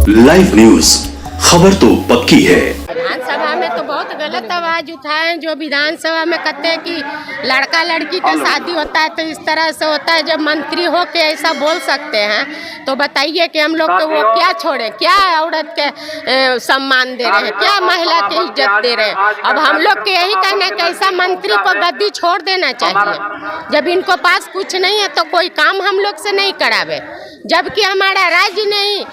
Live news, खबर तो पक्की है। विधानसभा में तो बहुत गलत आवाज उठाए जो विधानसभा में कहते हैं कि लड़का लड़की का शादी होता है तो इस तरह से होता है। जब मंत्री हो के ऐसा बोल सकते हैं तो बताइए कि हम लोग को वो क्या छोड़े, क्या औरत के सम्मान दे रहे हैं, क्या महिला की इज्जत दे रहे हैं। अब हम लोग के यही कहना है कि ऐसा मंत्री को गद्दी छोड़ देना चाहिए। जब इनको पास कुछ नहीं है तो कोई काम हम लोग से नहीं करावे, जबकि हमारा राज्य नहीं,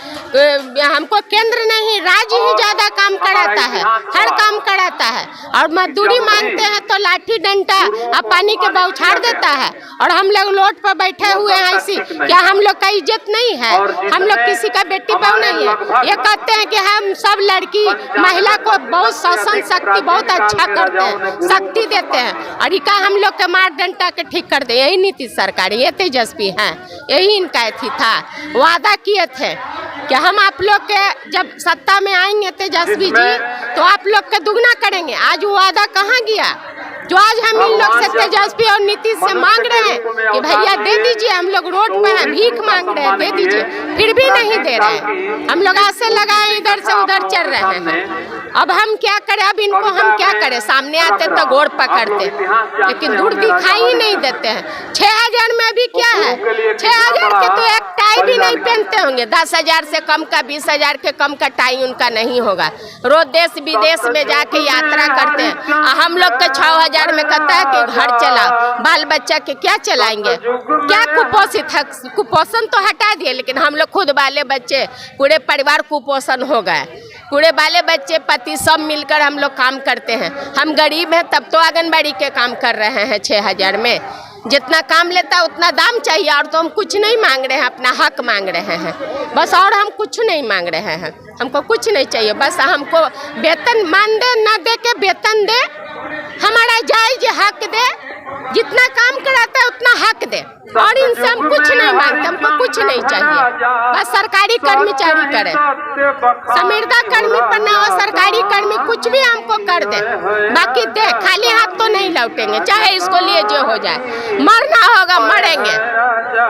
हमको केंद्र नहीं राज्य ही ज्यादा काम कराता है, हर काम कराता है। और मजदूरी मांगते हैं तो लाठी डंडा अब पानी के बौछार देता है और हम लोग लोट पर बैठे हुए हैं। ऐसी क्या हम लोग का इज्जत नहीं है? हम लोग किसी का बेटी बहू नहीं है। ये कहते हैं कि हम सब लड़की महिला को बहुत शासन शक्ति बहुत अच्छा करते हैं, शक्ति देते हैं और इका हम लोग के मार डंडा के ठीक कर दे। यही नीतीश सरकार, ये तेजस्वी है, यही इनका अथी था। वादा किए थे कि हम आप लोग के जब सत्ता में आएंगे तेजस्वी जी तो आप लोग का दुगना करेंगे। आज वो वादा कहाँ गया जो आज हम इन लोग से तेजस्वी और नीतीश से मांग रहे हैं कि भैया दे दीजिए, हम लोग रोड पे हैं, भीख मांग रहे हैं, दे दीजिए, फिर भी नहीं दे रहे हैं। हम लोग ऐसे लगाए इधर से उधर चल रहे हैं। अब हम क्या करें? अब इनको हम क्या करें? सामने आते तो गोड़ पकड़ते, लेकिन दूर दिखाई ही नहीं देते हैं। 6000 में भी क्या है? 6000 के तो एक टाई भी नहीं पहनते होंगे। 10,000 से कम का, 20,000 के कम का टाई उनका नहीं होगा। रोज देश विदेश में जाके यात्रा करते हैं। हम लोग के 6,000 में कहता है कि घर चलाओ, बाल बच्चा के क्या चलाएंगे? क्या कुपोषित है? कुपोषण तो हटा दिए, लेकिन हम लोग खुद बाले बच्चे पूरे परिवार कुपोषण हो गए। पूरे बाले बच्चे पति सब मिलकर हम लोग काम करते हैं। हम गरीब हैं तब तो आंगनबाड़ी के काम कर रहे हैं। 6,000 में जितना काम लेता उतना दाम चाहिए। और तो हम कुछ नहीं मांग रहे हैं, अपना हक मांग रहे हैं बस। और हम कुछ नहीं मांग रहे हैं, हमको कुछ नहीं चाहिए। बस हमको वेतन मान दे, ना दे के वेतन दे, हमारा जायज हक दे, जितना काम कराता है उतना हक दे। और इनसे हम कुछ नहीं मांगते, हमको कुछ नहीं चाहिए। बस सरकारी कर्मचारी करे, संविदा कर्मी पर ना हो, सरकारी कर्मी कुछ भी हमको कर दे, बाकी दे। खाली हाथ तो नहीं लौटेंगे, चाहे इसको लिए जो हो जाए। मरना होगा मरेंगे,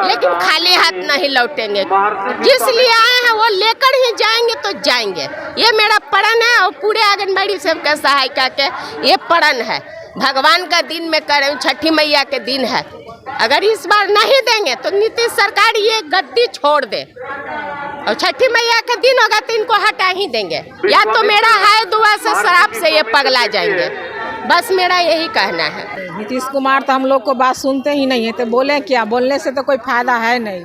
लेकिन खाली हाथ नहीं लौटेंगे। जिस लिए आए हैं वो लेकर ही जाएंगे तो जाएंगे। ये मेरा प्रण है और पूरे आंगनबाड़ी सेविका सहायिका के ये प्रण है। भगवान का दिन में कर रहे हूँ, छठी मैया के दिन है। अगर इस बार नहीं देंगे तो नीतीश सरकार ये गद्दी छोड़ दे और छठी मैया का दिन होगा तो इनको हटा ही देंगे। या तो मेरा है दुआ से शराब से ये पगला जाएंगे। बस मेरा यही कहना है। नीतीश कुमार तो हम लोग को बात सुनते ही नहीं है, तो बोले क्या? बोलने से तो कोई फायदा है नहीं।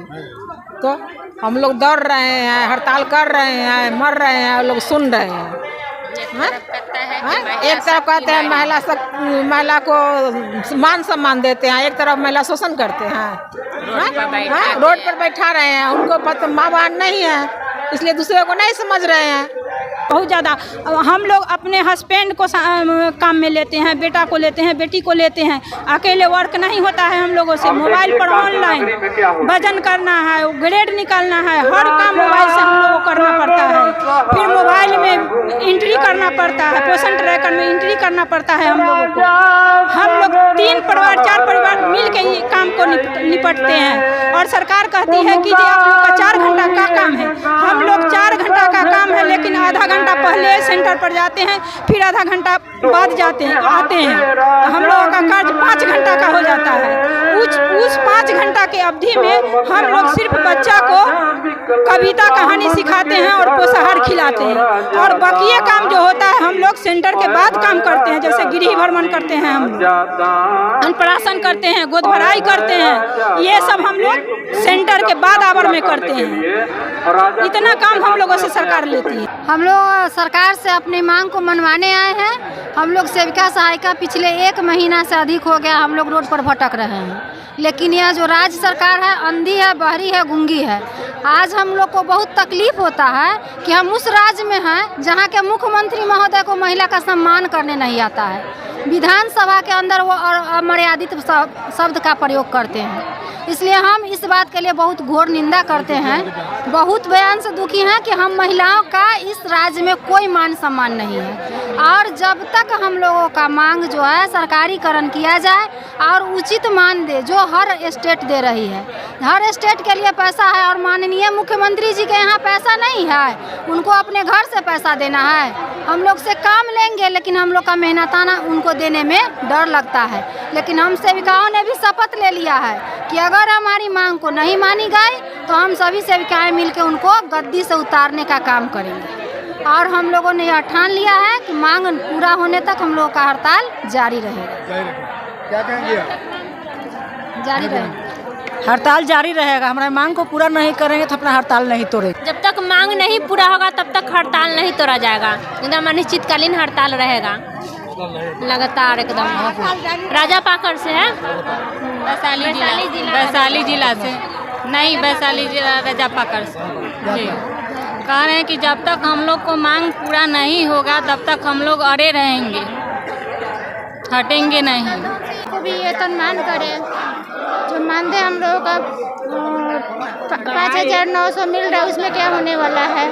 तो हम लोग दौड़ रहे हैं, हड़ताल कर रहे हैं, मर रहे हैं, लोग सुन रहे हैं। एक तरफ कहते हैं महिला को मान सम्मान देते हैं, एक तरफ महिला शोषण करते हैं। रोड पर बैठा रहे हैं, उनको पता माँ बहन नहीं है, इसलिए दूसरे को नहीं समझ रहे हैं। बहुत ज़्यादा हम लोग अपने हस्बैंड को काम में लेते हैं, बेटा को लेते हैं, बेटी को लेते हैं। अकेले वर्क नहीं होता है हम लोगों से। मोबाइल पर ऑनलाइन वजन करना है, ग्रेड निकालना है, हर काम मोबाइल से हम लोगों को करना पड़ता है। फिर मोबाइल में एंट्री करना पड़ता है, पोषण ट्रैकर में एंट्री करना पड़ता है हम लोगों को। हम लोग 3 परिवार 4 परिवार मिल के ही काम को निपटते हैं। और सरकार कहती है कि जो आप लोग का 4 घंटा का काम है, हम लोग 4 घंटा का काम है, लेकिन आधा घंटा पहले सेंटर पर जाते हैं, फिर आधा घंटा बाद जाते हैं आते हैं। तो हम लोगों का कार्य 5 घंटा का हो जाता है। उस 5 घंटा के अवधि में हम लोग सिर्फ बच्चा को कविता कहानी सिखाते हैं और पोषाहार खिलाते हैं। और बाकी काम जो होता है हम लोग सेंटर के बाद काम करते हैं, जैसे गृह भ्रमण करते हैं, हम अन्नप्राशन करते हैं, गोद भराई करते हैं। ये सब हम लोग सेंटर के बाद आवर में करते हैं। इतना काम हम लोगों से सरकार लेती है। हम लोग सरकार से अपनी मांग को मनवाने आए हैं। हम लोग सेविका सहायिका पिछले 1 महीना से अधिक हो गया हम लोग रोड पर भटक रहे हैं, लेकिन यह जो राज्य सरकार है अंधी है, बहरी है, गूंगी है। आज हम लोग को बहुत तकलीफ होता है कि हम उस राज्य में हैं जहां के मुख्यमंत्री महोदय को महिला का सम्मान करने नहीं आता है। विधानसभा के अंदर वो अमर्यादित शब्द का प्रयोग करते हैं। इसलिए हम इस बात के लिए बहुत घोर निंदा करते हैं, बहुत बयान से दुखी हैं कि हम महिलाओं का इस राज्य में कोई मान सम्मान नहीं है। और जब तक हम लोगों का मांग जो है सरकारीकरण किया जाए और उचित मान दे जो हर स्टेट दे रही है। हर स्टेट के लिए पैसा है और माननीय मुख्यमंत्री जी के यहाँ पैसा नहीं है, उनको अपने घर से पैसा देना है। हम लोग से काम लेंगे लेकिन हम लोग का मेहनताना उनको देने में डर लगता है। लेकिन हम सेविकाओं ने भी शपथ ले लिया है कि अगर हमारी मांग को नहीं मानी गई तो हम सभी सेविकाएं मिलकर उनको गद्दी से उतारने का काम करेंगे। और हम लोगों ने यह ठान लिया है कि मांग पूरा होने तक हम लोगों का हड़ताल जारी रहेगा। क्या कहेंगे? जारी रहेगा, हड़ताल जारी रहेगा। हमारे मांग को पूरा नहीं करेंगे तो अपना हड़ताल नहीं तोड़ेंगे। जब तक मांग नहीं पूरा होगा तब तक हड़ताल नहीं तोड़ा जाएगा। एकदम अनिश्चितकालीन हड़ताल रहेगा लगातार एकदम। राजा पाकड़ से है, वैशाली जिला से नहीं, वैशाली जिला राजा पाकड़ से जी। कह रहे हैं कि जब तक हम लोग को मांग पूरा नहीं होगा तब तक हम लोग अड़े रहेंगे, हटेंगे नहीं। को भी वेतन मान करें, जो मानदेय हम लोगों का 5,900 मिल रहा है उसमें क्या होने वाला है?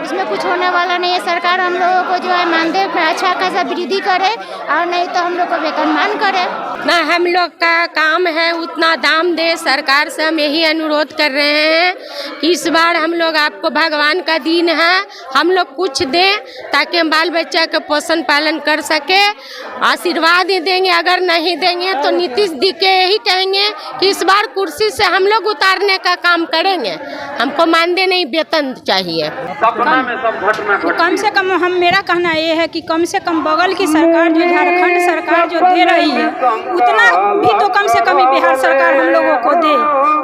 उसमें कुछ होने वाला नहीं है। सरकार हम लोगों को जो है मानदेय में अच्छा खासा वृद्धि करे और नहीं तो हम लोग को वेतनमान करे। ना हम लोग का काम है उतना दाम दे। सरकार से हम यही अनुरोध कर रहे हैं कि इस बार हम लोग आपको भगवान का दिन है, हम लोग कुछ दें ताकि हम बाल बच्चा का पोषण पालन कर सके। आशीर्वाद ही देंगे, अगर नहीं देंगे तो नीतीश जी के यही कहेंगे कि इस बार कुर्सी से हम लोग उतारने का काम करेंगे। हमको मानदेय नहीं, वेतन चाहिए। तो कम से कम मेरा कहना ये है कि कम से कम बगल की सरकार जो झारखंड सरकार जो दे रही है उतना भी तो कम से कम बिहार सरकार हम लोगों को दे।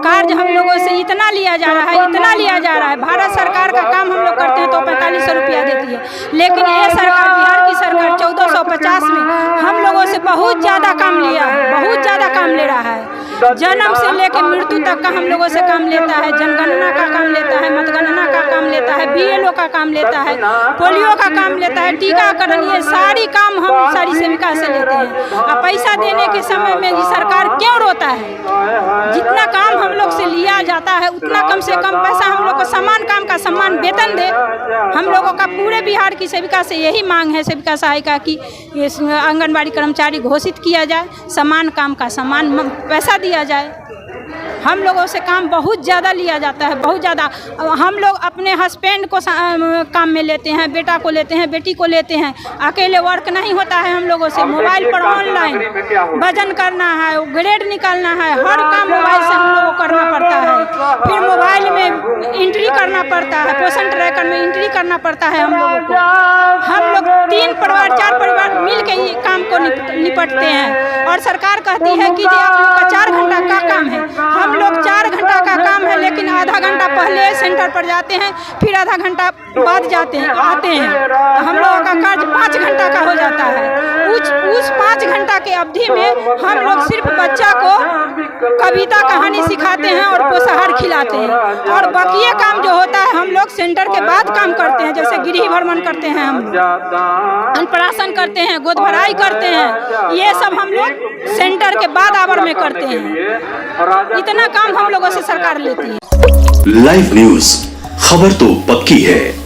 कार्य हम लोगों से इतना लिया जा रहा है, इतना लिया जा रहा है। भारत सरकार का काम हम लोग करते हैं तो 4500 रुपया देती है, लेकिन ये सरकार बिहार की सरकार 1450 में हम लोगों से बहुत ज़्यादा काम लिया है, बहुत ज़्यादा काम ले रहा है। जन्म से लेकर मृत्यु तक का हम लोगों से काम लेता है, जनगणना का काम लेता है, मतगणना का काम लेता है, BLO का काम लेता है, पोलियो का काम लेता है, टीकाकरण, ये सारी काम हम सारी सेविका से लेते हैं। अब पैसा देने के समय में ये सरकार क्यों रोता है? जितना काम हम लोग से लिया जाता है उतना कम से कम पैसा हम लोग को समान काम का समान वेतन दे। हम लोगों का पूरे बिहार की सेविका से यही मांग है, सेविका सहायिका की आंगनबाड़ी कर्मचारी घोषित किया जाए, समान काम का समान पैसा दिया जाए। हम लोगों से काम बहुत ज़्यादा लिया जाता है, बहुत ज़्यादा। हम लोग अपने हस्बैंड को काम में लेते हैं, बेटा को लेते हैं, बेटी को लेते हैं। अकेले वर्क नहीं होता है हम लोगों से। मोबाइल पर ऑनलाइन वजन करना है, ग्रेड निकालना है, हर काम मोबाइल से हम लोगों को करना पड़ता है। फिर मोबाइल में एंट्री करना पड़ता है, पोषण ट्रैकर में एंट्री करना पड़ता है हम लोगों को। हम लोग 3 परिवार 4 परिवार मिल के ये काम को निपटते हैं और सरकार कहती है कि आप लोग का 4 घंटा का काम है। हम लोग 4 घंटा का काम है लेकिन आधा घंटा पहले सेंटर पर जाते हैं, फिर आधा घंटा बाद जाते हैं आते हैं, तो हम लोगों का कार्य 5 घंटा का हो जाता है। उस 5 घंटा के अवधि में हम लोग सिर्फ बच्चा को कविता कहानी सिखाते हैं और पोषाहार खिलाते हैं और बाकी काम जो होता है हम लोग सेंटर के बाद काम करते हैं। जैसे गृह भ्रमण करते हैं, हम अन्नप्राशन करते हैं, गोद भराई करते हैं, ये सब हम लोग सेंटर के बाद आवर में करते हैं। इतना काम हम लोगों से सरकार लेती है। लाइव न्यूज, खबर तो पक्की है।